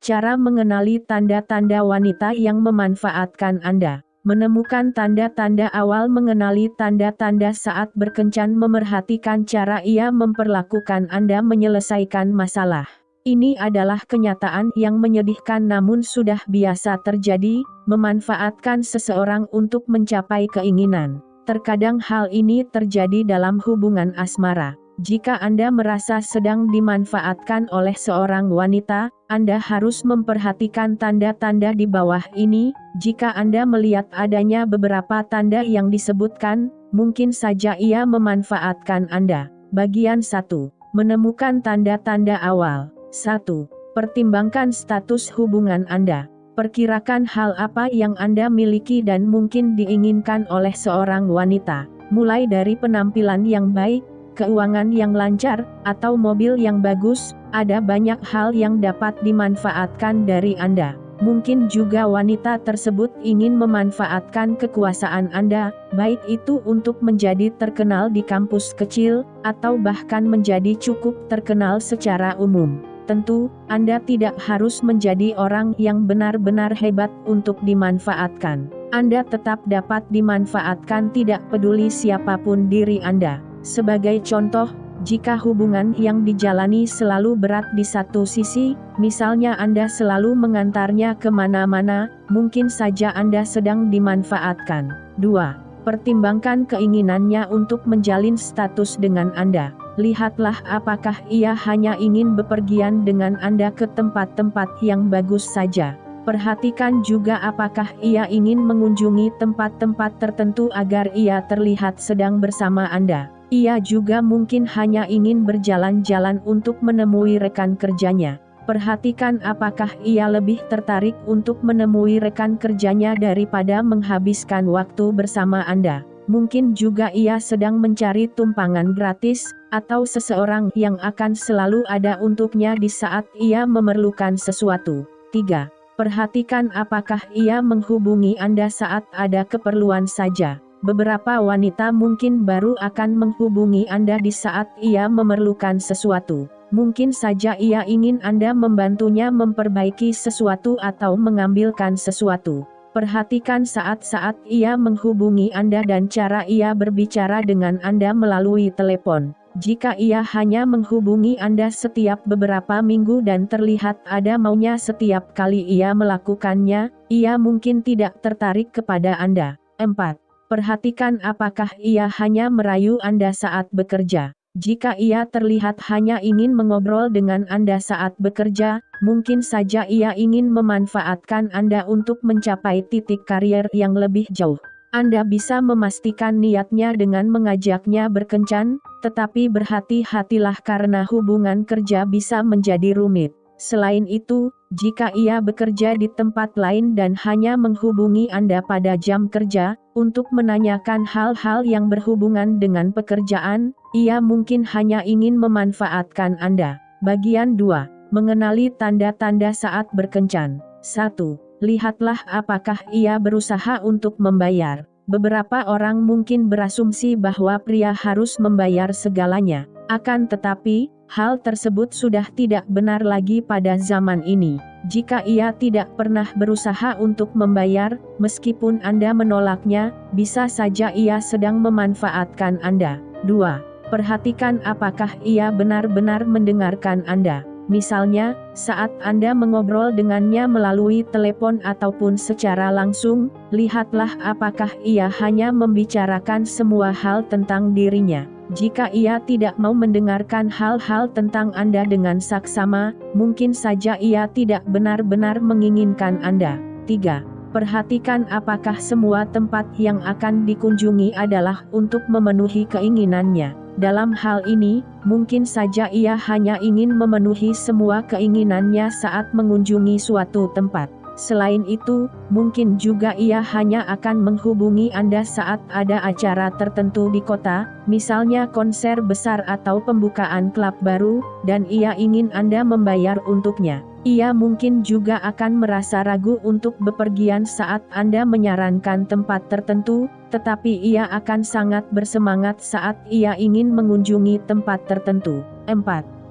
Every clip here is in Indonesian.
Cara mengenali tanda-tanda wanita yang memanfaatkan Anda. Menemukan tanda-tanda awal. Mengenali tanda-tanda saat berkencan. Memerhatikan cara ia memperlakukan Anda menyelesaikan masalah. Ini adalah kenyataan yang menyedihkan namun sudah biasa terjadi, memanfaatkan seseorang untuk mencapai keinginan. Terkadang hal ini terjadi dalam hubungan asmara. Jika Anda merasa sedang dimanfaatkan oleh seorang wanita, Anda harus memperhatikan tanda-tanda di bawah ini. Jika Anda melihat adanya beberapa tanda yang disebutkan, mungkin saja ia memanfaatkan Anda. Bagian 1. Menemukan tanda-tanda awal. 1. Pertimbangkan status hubungan Anda. Perkirakan hal apa yang Anda miliki dan mungkin diinginkan oleh seorang wanita. Mulai dari penampilan yang baik, keuangan yang lancar, atau mobil yang bagus, ada banyak hal yang dapat dimanfaatkan dari Anda. Mungkin juga wanita tersebut ingin memanfaatkan kekuasaan Anda, baik itu untuk menjadi terkenal di kampus kecil, atau bahkan menjadi cukup terkenal secara umum. Tentu, Anda tidak harus menjadi orang yang benar-benar hebat untuk dimanfaatkan. Anda tetap dapat dimanfaatkan tidak peduli siapapun diri Anda. Sebagai contoh, jika hubungan yang dijalani selalu berat di satu sisi, misalnya Anda selalu mengantarnya kemana-mana, mungkin saja Anda sedang dimanfaatkan. 2. Pertimbangkan keinginannya untuk menjalin status dengan Anda. Lihatlah apakah ia hanya ingin bepergian dengan Anda ke tempat-tempat yang bagus saja. Perhatikan juga apakah ia ingin mengunjungi tempat-tempat tertentu agar ia terlihat sedang bersama Anda. Ia juga mungkin hanya ingin berjalan-jalan untuk menemui rekan kerjanya. Perhatikan apakah ia lebih tertarik untuk menemui rekan kerjanya daripada menghabiskan waktu bersama Anda. Mungkin juga ia sedang mencari tumpangan gratis, atau seseorang yang akan selalu ada untuknya di saat ia memerlukan sesuatu. 3. Perhatikan apakah ia menghubungi Anda saat ada keperluan saja. Beberapa wanita mungkin baru akan menghubungi Anda di saat ia memerlukan sesuatu. Mungkin saja ia ingin Anda membantunya memperbaiki sesuatu atau mengambilkan sesuatu. Perhatikan saat-saat ia menghubungi Anda dan cara ia berbicara dengan Anda melalui telepon. Jika ia hanya menghubungi Anda setiap beberapa minggu dan terlihat ada maunya setiap kali ia melakukannya, ia mungkin tidak tertarik kepada Anda. 4. Perhatikan apakah ia hanya merayu Anda saat bekerja. Jika ia terlihat hanya ingin mengobrol dengan Anda saat bekerja, mungkin saja ia ingin memanfaatkan Anda untuk mencapai titik karier yang lebih jauh. Anda bisa memastikan niatnya dengan mengajaknya berkencan, tetapi berhati-hatilah karena hubungan kerja bisa menjadi rumit. Selain itu, jika ia bekerja di tempat lain dan hanya menghubungi Anda pada jam kerja, untuk menanyakan hal-hal yang berhubungan dengan pekerjaan, ia mungkin hanya ingin memanfaatkan Anda. Bagian 2. Mengenali tanda-tanda saat berkencan. 1. Lihatlah apakah ia berusaha untuk membayar. Beberapa orang mungkin berasumsi bahwa pria harus membayar segalanya. Akan tetapi, hal tersebut sudah tidak benar lagi pada zaman ini. Jika ia tidak pernah berusaha untuk membayar, meskipun Anda menolaknya, bisa saja ia sedang memanfaatkan Anda. 2. Perhatikan apakah ia benar-benar mendengarkan Anda. Misalnya, saat Anda mengobrol dengannya melalui telepon ataupun secara langsung, lihatlah apakah ia hanya membicarakan semua hal tentang dirinya. Jika ia tidak mau mendengarkan hal-hal tentang Anda dengan saksama, mungkin saja ia tidak benar-benar menginginkan Anda. 3. Perhatikan apakah semua tempat yang akan dikunjungi adalah untuk memenuhi keinginannya. Dalam hal ini, mungkin saja ia hanya ingin memenuhi semua keinginannya saat mengunjungi suatu tempat. Selain itu, mungkin juga ia hanya akan menghubungi Anda saat ada acara tertentu di kota, misalnya konser besar atau pembukaan klub baru, dan ia ingin Anda membayar untuknya. Ia mungkin juga akan merasa ragu untuk bepergian saat Anda menyarankan tempat tertentu, tetapi ia akan sangat bersemangat saat ia ingin mengunjungi tempat tertentu. 4.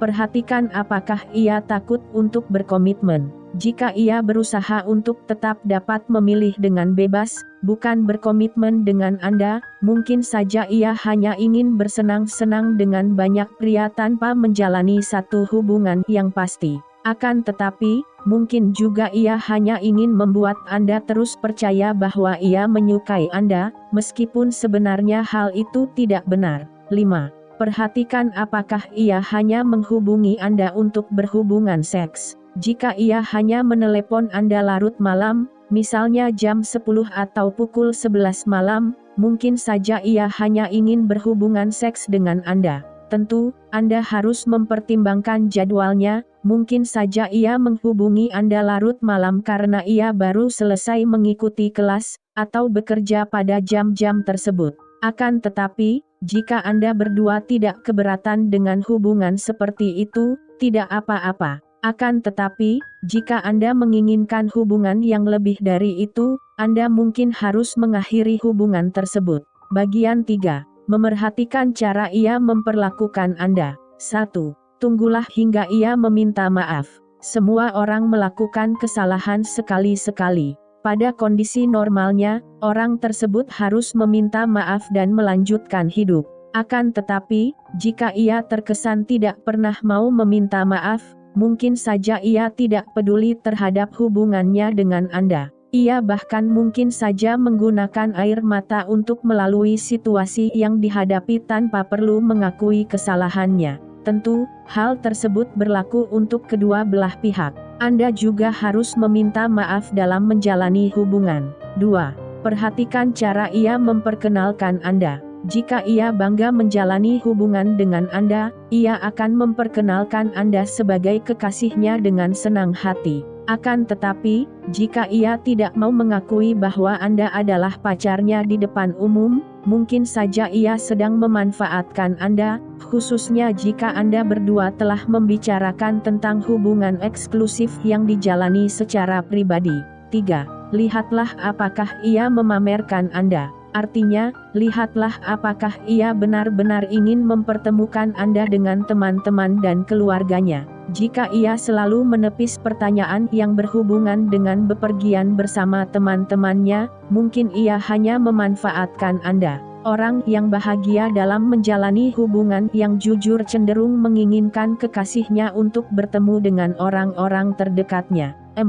Perhatikan apakah ia takut untuk berkomitmen. Jika ia berusaha untuk tetap dapat memilih dengan bebas, bukan berkomitmen dengan Anda, mungkin saja ia hanya ingin bersenang-senang dengan banyak pria tanpa menjalani satu hubungan yang pasti. Akan tetapi, mungkin juga ia hanya ingin membuat Anda terus percaya bahwa ia menyukai Anda, meskipun sebenarnya hal itu tidak benar. 5. Perhatikan apakah ia hanya menghubungi Anda untuk berhubungan seks. Jika ia hanya menelepon Anda larut malam, misalnya jam 10 atau pukul 11 malam, mungkin saja ia hanya ingin berhubungan seks dengan Anda. Tentu, Anda harus mempertimbangkan jadwalnya, mungkin saja ia menghubungi Anda larut malam karena ia baru selesai mengikuti kelas, atau bekerja pada jam-jam tersebut. Akan tetapi, jika Anda berdua tidak keberatan dengan hubungan seperti itu, tidak apa-apa. Akan tetapi, jika Anda menginginkan hubungan yang lebih dari itu, Anda mungkin harus mengakhiri hubungan tersebut. Bagian 3. Memerhatikan cara ia memperlakukan Anda. 1. Tunggulah hingga ia meminta maaf. Semua orang melakukan kesalahan sekali-sekali. Pada kondisi normalnya, orang tersebut harus meminta maaf dan melanjutkan hidup. Akan tetapi, jika ia terkesan tidak pernah mau meminta maaf, mungkin saja ia tidak peduli terhadap hubungannya dengan Anda. Ia bahkan mungkin saja menggunakan air mata untuk melalui situasi yang dihadapi tanpa perlu mengakui kesalahannya. Tentu, hal tersebut berlaku untuk kedua belah pihak. Anda juga harus meminta maaf dalam menjalani hubungan. 2. Perhatikan cara ia memperkenalkan Anda. Jika ia bangga menjalani hubungan dengan Anda, ia akan memperkenalkan Anda sebagai kekasihnya dengan senang hati. Akan tetapi, jika ia tidak mau mengakui bahwa Anda adalah pacarnya di depan umum, mungkin saja ia sedang memanfaatkan Anda, khususnya jika Anda berdua telah membicarakan tentang hubungan eksklusif yang dijalani secara pribadi. 3. Lihatlah apakah ia memamerkan Anda. Artinya, lihatlah apakah ia benar-benar ingin mempertemukan Anda dengan teman-teman dan keluarganya. Jika ia selalu menepis pertanyaan yang berhubungan dengan bepergian bersama teman-temannya, mungkin ia hanya memanfaatkan Anda. Orang yang bahagia dalam menjalani hubungan yang jujur cenderung menginginkan kekasihnya untuk bertemu dengan orang-orang terdekatnya. 4.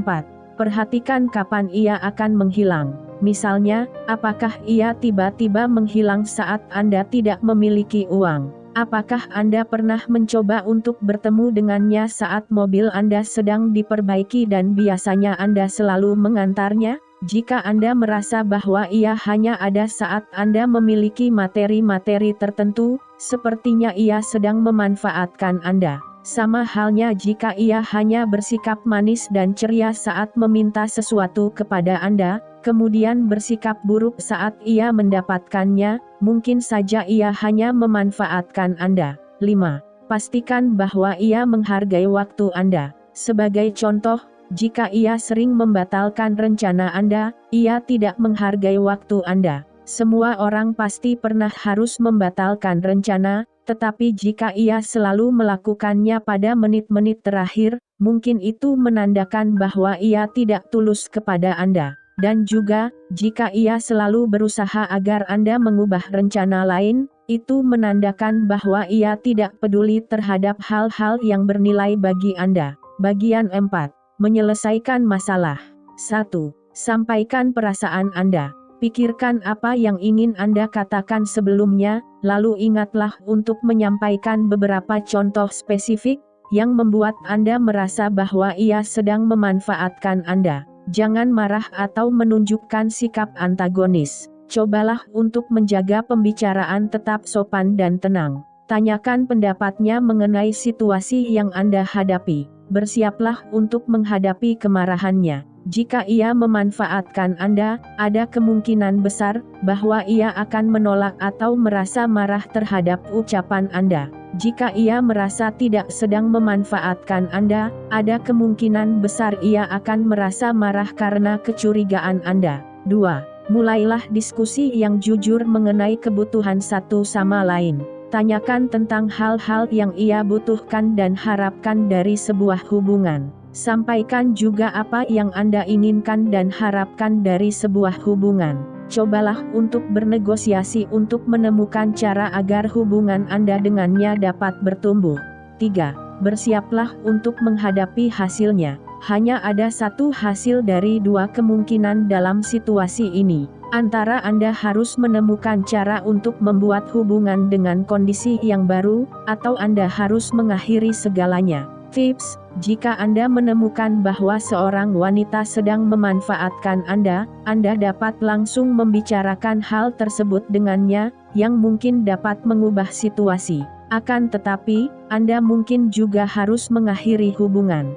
Perhatikan kapan ia akan menghilang. Misalnya, apakah ia tiba-tiba menghilang saat Anda tidak memiliki uang? Apakah Anda pernah mencoba untuk bertemu dengannya saat mobil Anda sedang diperbaiki dan biasanya Anda selalu mengantarnya? Jika Anda merasa bahwa ia hanya ada saat Anda memiliki materi-materi tertentu, sepertinya ia sedang memanfaatkan Anda. Sama halnya jika ia hanya bersikap manis dan ceria saat meminta sesuatu kepada Anda, kemudian bersikap buruk saat ia mendapatkannya, mungkin saja ia hanya memanfaatkan Anda. 5. Pastikan bahwa ia menghargai waktu Anda. Sebagai contoh, jika ia sering membatalkan rencana Anda, ia tidak menghargai waktu Anda. Semua orang pasti pernah harus membatalkan rencana, tetapi jika ia selalu melakukannya pada menit-menit terakhir, mungkin itu menandakan bahwa ia tidak tulus kepada Anda. Dan juga, jika ia selalu berusaha agar Anda mengubah rencana lain, itu menandakan bahwa ia tidak peduli terhadap hal-hal yang bernilai bagi Anda. Bagian 4. Menyelesaikan masalah. 1. Sampaikan perasaan Anda. Pikirkan apa yang ingin Anda katakan sebelumnya, lalu ingatlah untuk menyampaikan beberapa contoh spesifik, yang membuat Anda merasa bahwa ia sedang memanfaatkan Anda. Jangan marah atau menunjukkan sikap antagonis. Cobalah untuk menjaga pembicaraan tetap sopan dan tenang. Tanyakan pendapatnya mengenai situasi yang Anda hadapi. Bersiaplah untuk menghadapi kemarahannya. Jika ia memanfaatkan Anda, ada kemungkinan besar bahwa ia akan menolak atau merasa marah terhadap ucapan Anda. Jika ia merasa tidak sedang memanfaatkan Anda, ada kemungkinan besar ia akan merasa marah karena kecurigaan Anda. 2. Mulailah diskusi yang jujur mengenai kebutuhan satu sama lain. Tanyakan tentang hal-hal yang ia butuhkan dan harapkan dari sebuah hubungan. Sampaikan juga apa yang Anda inginkan dan harapkan dari sebuah hubungan. Cobalah untuk bernegosiasi untuk menemukan cara agar hubungan Anda dengannya dapat bertumbuh. 3. Bersiaplah untuk menghadapi hasilnya. Hanya ada satu hasil dari dua kemungkinan dalam situasi ini. Antara Anda harus menemukan cara untuk membuat hubungan dengan kondisi yang baru, atau Anda harus mengakhiri segalanya. Tips: jika Anda menemukan bahwa seorang wanita sedang memanfaatkan Anda dapat langsung membicarakan hal tersebut dengannya, yang mungkin dapat mengubah situasi. Akan tetapi, Anda mungkin juga harus mengakhiri hubungan.